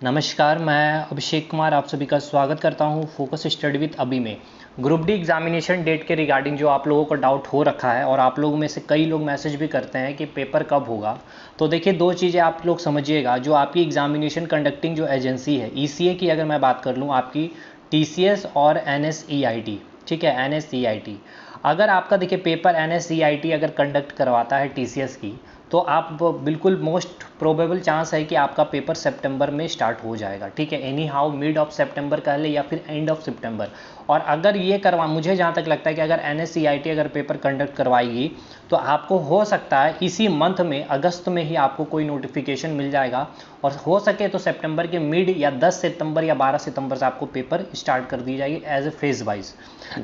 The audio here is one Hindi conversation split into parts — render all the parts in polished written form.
नमस्कार, मैं अभिषेक कुमार आप सभी का स्वागत करता हूं फोकस स्टडी विद अभी में। ग्रुप डी एग्जामिनेशन डेट के रिगार्डिंग जो आप लोगों को डाउट हो रखा है और आप लोगों में से कई लोग मैसेज भी करते हैं कि पेपर कब होगा। तो देखिए, दो चीज़ें आप लोग समझिएगा। जो आपकी एग्जामिनेशन कंडक्टिंग जो एजेंसी है ईसीए की, अगर मैं बात कर लूँ आपकी टीसीएस और एनएसईआईटी, ठीक है, एनएसईआईटी। अगर आपका देखिए पेपर एनएसईआईटी अगर कंडक्ट करवाता है टीसीएस की, तो आप बिल्कुल मोस्ट प्रोबेबल चांस है कि आपका पेपर सितंबर में स्टार्ट हो जाएगा, ठीक है। एनी हाउ मिड ऑफ सितंबर कह ले या फिर एंड ऑफ सितंबर। और अगर ये मुझे जहाँ तक लगता है कि अगर एनएसईआईटी अगर पेपर कंडक्ट करवाएगी तो आपको हो सकता है इसी मंथ में, अगस्त में ही आपको कोई नोटिफिकेशन मिल जाएगा। और हो सके तो सितंबर के मिड या 10 सितंबर या 12 सितंबर से आपको पेपर स्टार्ट कर दी जाएगी एज ए फेज वाइज।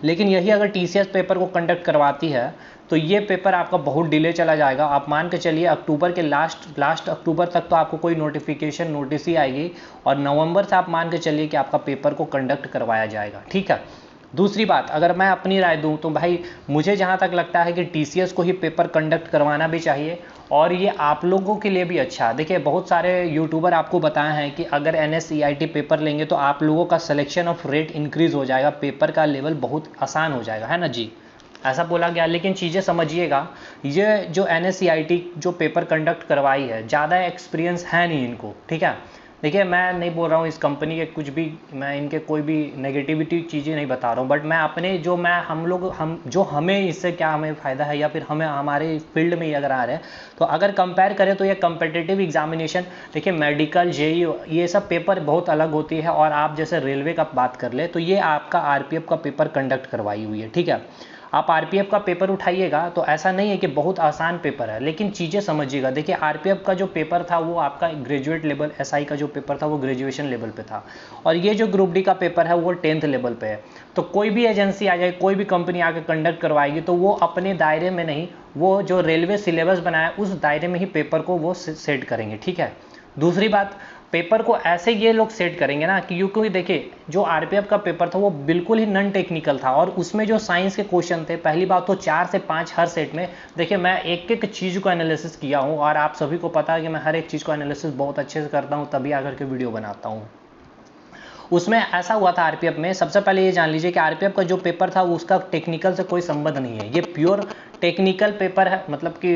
लेकिन यही अगर टीसीएस पेपर को कंडक्ट करवाती है तो ये पेपर आपका बहुत डिले चला जाएगा। आप मान के चलिए अक्टूबर के लास्ट अक्टूबर तक तो आपको कोई नोटिफिकेशन नोटिस ही आएगी, और नवंबर से आप मान के चलिए कि आपका पेपर को कंडक्ट करवाया जाएगा, ठीक है। दूसरी बात, अगर मैं अपनी राय दूं तो भाई मुझे जहां तक लगता है कि टीसीएस को ही पेपर कंडक्ट करवाना भी चाहिए, और ये आप लोगों के लिए भी अच्छा है। देखिए, बहुत सारे यूट्यूबर आपको बताए हैं कि अगर एनएसईआईटी पेपर लेंगे तो आप लोगों का सिलेक्शन ऑफ रेट इंक्रीज हो जाएगा, पेपर का लेवल बहुत आसान हो जाएगा, है ना जी। ऐसा बोला गया। लेकिन चीज़ें समझिएगा, ये जो एनएसईआईटी जो पेपर कंडक्ट करवाई है, ज़्यादा एक्सपीरियंस है नहीं इनको, ठीक है। देखिए, मैं नहीं बोल रहा हूँ इस कंपनी के कुछ भी, मैं इनके कोई भी नेगेटिविटी चीज़ें नहीं बता रहा हूँ, बट मैं अपने जो मैं हम जो हमें इससे क्या हमें फ़ायदा है या फिर हमें हमारे फील्ड में ही अगर आ रहे हैं तो अगर कंपेयर करें तो ये कम्पिटिटिव एग्जामिनेशन, देखिए मेडिकल जेई ये सब पेपर बहुत अलग होती है। और आप जैसे रेलवे का बात कर ले तो ये आपका आरपीएफ का पेपर कंडक्ट करवाई हुई है, ठीक है। आप आरपीएफ का पेपर उठाइएगा तो ऐसा नहीं है कि बहुत आसान पेपर है, लेकिन चीज़ें समझिएगा। देखिए, आरपीएफ का जो पेपर था वो आपका ग्रेजुएट लेवल, एसआई का जो पेपर था वो ग्रेजुएशन लेवल पे था, और ये जो ग्रुप डी का पेपर है वो 10th लेवल पे है। तो कोई भी एजेंसी आ जाए, कोई भी कंपनी आकर कंडक्ट करवाएगी तो वो अपने दायरे में नहीं, वो जो रेलवे सिलेबस बनाया उस दायरे में ही पेपर को वो सेट करेंगे, ठीक है। दूसरी बात, पेपर को ऐसे ये लोग सेट करेंगे ना कि क्योंकि देखिए जो आरपीएफ का पेपर था वो बिल्कुल ही नॉन टेक्निकल था, और उसमें जो साइंस के क्वेश्चन थे, पहली बात तो 4 से 5 हर सेट में। देखिए, मैं एक एक चीज़ को एनालिसिस किया हूँ, और आप सभी को पता है कि मैं हर एक चीज़ को एनालिसिस बहुत अच्छे से करता हूँ, तभी आकर के वीडियो बनाता हूँ। उसमें ऐसा हुआ था आरपीएफ में, सबसे पहले ये जान लीजिए कि आरपीएफ का जो पेपर था उसका टेक्निकल से कोई संबंध नहीं है। ये प्योर टेक्निकल पेपर है, मतलब कि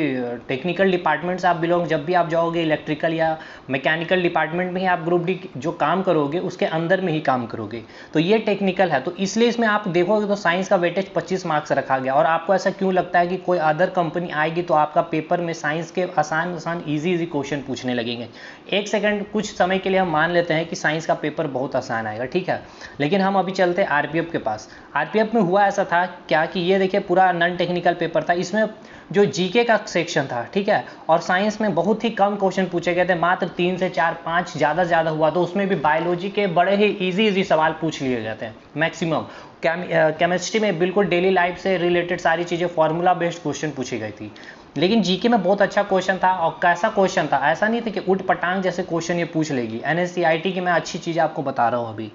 टेक्निकल डिपार्टमेंट से आप बिलोंग, जब भी आप जाओगे इलेक्ट्रिकल या मैकेनिकल डिपार्टमेंट में ही आप ग्रुप डी जो काम करोगे उसके अंदर में ही काम करोगे। तो ये टेक्निकल है, तो इसलिए इसमें आप देखोगे तो साइंस का वेटेज 25 मार्क्स रखा गया। और आपको ऐसा क्यों लगता है कि कोई अदर कंपनी आएगी तो आपका पेपर में साइंस के आसान आसान ईजी क्वेश्चन पूछने लगेंगे? एक सेकंड, कुछ समय के लिए हम मान लेते हैं कि साइंस का पेपर बहुत आसान आएगा, ठीक है। लेकिन हम अभी चलते हैं आरपीएफ के पास। आरपीएफ में हुआ ऐसा था क्या कि ये देखिए पूरा नॉन टेक्निकल पेपर था, इसमें जो जीके का सेक्शन था, ठीक है, और साइंस में बहुत ही कम क्वेश्चन पूछे गए थे, मात्र 3 से 4 5 ज़्यादा से ज़्यादा हुआ, तो उसमें भी बायोलॉजी के बड़े ही इजी सवाल पूछ लिए गए थे मैक्सिमम। केमिस्ट्री में बिल्कुल डेली लाइफ से रिलेटेड सारी चीज़ें, फॉर्मूला बेस्ड क्वेश्चन पूछी गई थी। लेकिन जीके में बहुत अच्छा क्वेश्चन था, और कैसा क्वेश्चन था, ऐसा नहीं था कि उठ पटांग जैसे क्वेश्चन ये पूछ लेगी। एनएससीआईटी की मैं अच्छी चीज़ आपको बता रहा हूँ अभी,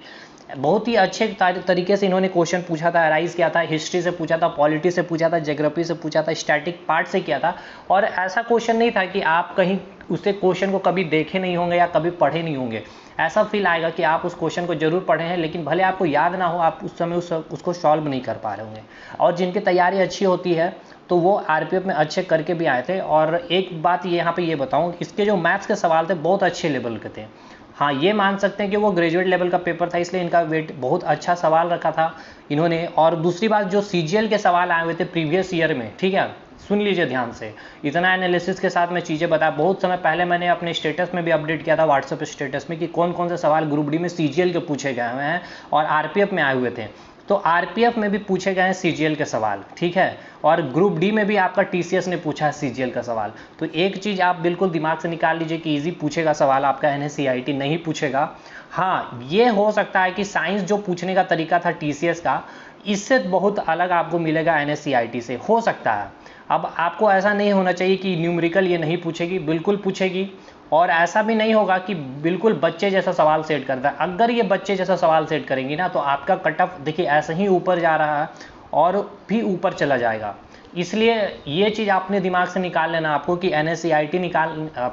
बहुत ही अच्छे तरीके से इन्होंने क्वेश्चन पूछा था, राइज किया था, हिस्ट्री से पूछा था, पॉलिटी से पूछा था, ज्योग्राफी से पूछा था, स्टैटिक पार्ट से किया था। और ऐसा क्वेश्चन नहीं था कि आप कहीं उससे क्वेश्चन को कभी देखे नहीं होंगे या कभी पढ़े नहीं होंगे। ऐसा फील आएगा कि आप उस क्वेश्चन को जरूर पढ़े हैं, लेकिन भले आपको याद ना हो, आप उस समय उसको सॉल्व नहीं कर पा रहे होंगे। और जिनकी तैयारी अच्छी होती है तो वो आरपीएफ में अच्छे करके भी आए थे। और एक बात यहाँ पे ये बताऊँ, इसके जो मैथ्स के सवाल थे बहुत अच्छे लेवल के थे। हाँ, ये मान सकते हैं कि वो ग्रेजुएट लेवल का पेपर था, इसलिए इनका वेट बहुत अच्छा सवाल रखा था इन्होंने। और दूसरी बात, जो सीजीएल के सवाल आए हुए थे प्रीवियस ईयर में, ठीक है, सुन लीजिए ध्यान से, इतना एनालिसिस के साथ मैं चीज़ें बताया। बहुत समय पहले मैंने अपने स्टेटस में भी अपडेट किया था, व्हाट्सएप स्टेटस में, कि कौन कौन से सवाल ग्रुप डी में सीजीएल के पूछे गए हुए हैं और आरपीएफ में आए हुए थे। तो आरपीएफ में भी पूछे गए हैं सीजीएल के सवाल, ठीक है, और ग्रुप डी में भी आपका टीसीएस ने पूछा है सीजीएल का सवाल। तो एक चीज़ आप बिल्कुल दिमाग से निकाल लीजिए कि इजी पूछेगा सवाल, आपका एनएससीआईटी नहीं पूछेगा। हाँ, ये हो सकता है कि साइंस जो पूछने का तरीका था टीसीएस का, इससे बहुत अलग आपको मिलेगा एनएससीआईटी से, हो सकता है। अब आपको ऐसा नहीं होना चाहिए कि न्यूमेरिकल ये नहीं पूछेगी, बिल्कुल पूछेगी। और ऐसा भी नहीं होगा कि बिल्कुल बच्चे जैसा सवाल सेट करता है। अगर ये बच्चे जैसा सवाल सेट करेंगी ना तो आपका कट ऑफ देखिए ऐसे ही ऊपर जा रहा है और भी ऊपर चला जाएगा। इसलिए ये चीज़ आपने दिमाग से निकाल लेना आपको कि NSEIT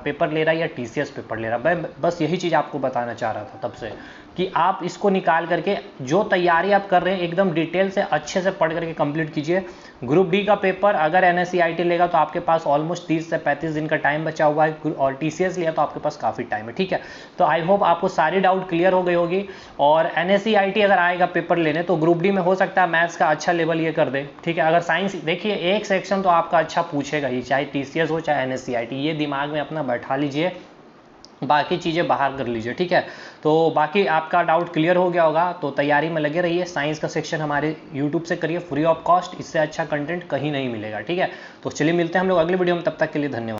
पेपर ले रहा है या TCS पेपर ले रहा है। मैं बस यही चीज़ आपको बताना चाह रहा था तब से कि आप इसको निकाल करके जो तैयारी आप कर रहे हैं एकदम डिटेल से अच्छे से पढ़ करके कंप्लीट कीजिए। ग्रुप डी का पेपर अगर NSEIT लेगा तो आपके पास ऑलमोस्ट 30 से 35 दिन का टाइम बचा हुआ है, और TCS लिया तो आपके पास काफ़ी टाइम है। ठीक है, तो आई होप आपको सारी डाउट क्लियर हो गई होगी। और NSEIT अगर आएगा पेपर लेने तो ग्रुप डी में हो सकता है मैथ्स का अच्छा लेवल ये कर दे। ठीक है, अगर साइंस देखिए एक सेक्शन तो आपका अच्छा पूछेगा ही, चाहे TCS हो चाहे NSEIT, ये दिमाग में अपना बैठा लीजिए, बाकी चीज़ें बाहर कर लीजिए। ठीक है, तो बाकी आपका डाउट क्लियर हो गया होगा, तो तैयारी में लगे रहिए। साइंस का सेक्शन हमारे यूट्यूब से करिए फ्री ऑफ कॉस्ट, इससे अच्छा कंटेंट कहीं नहीं मिलेगा। ठीक है, तो चलिए मिलते हैं हम लोग अगले वीडियो में, तब तक के लिए धन्यवाद।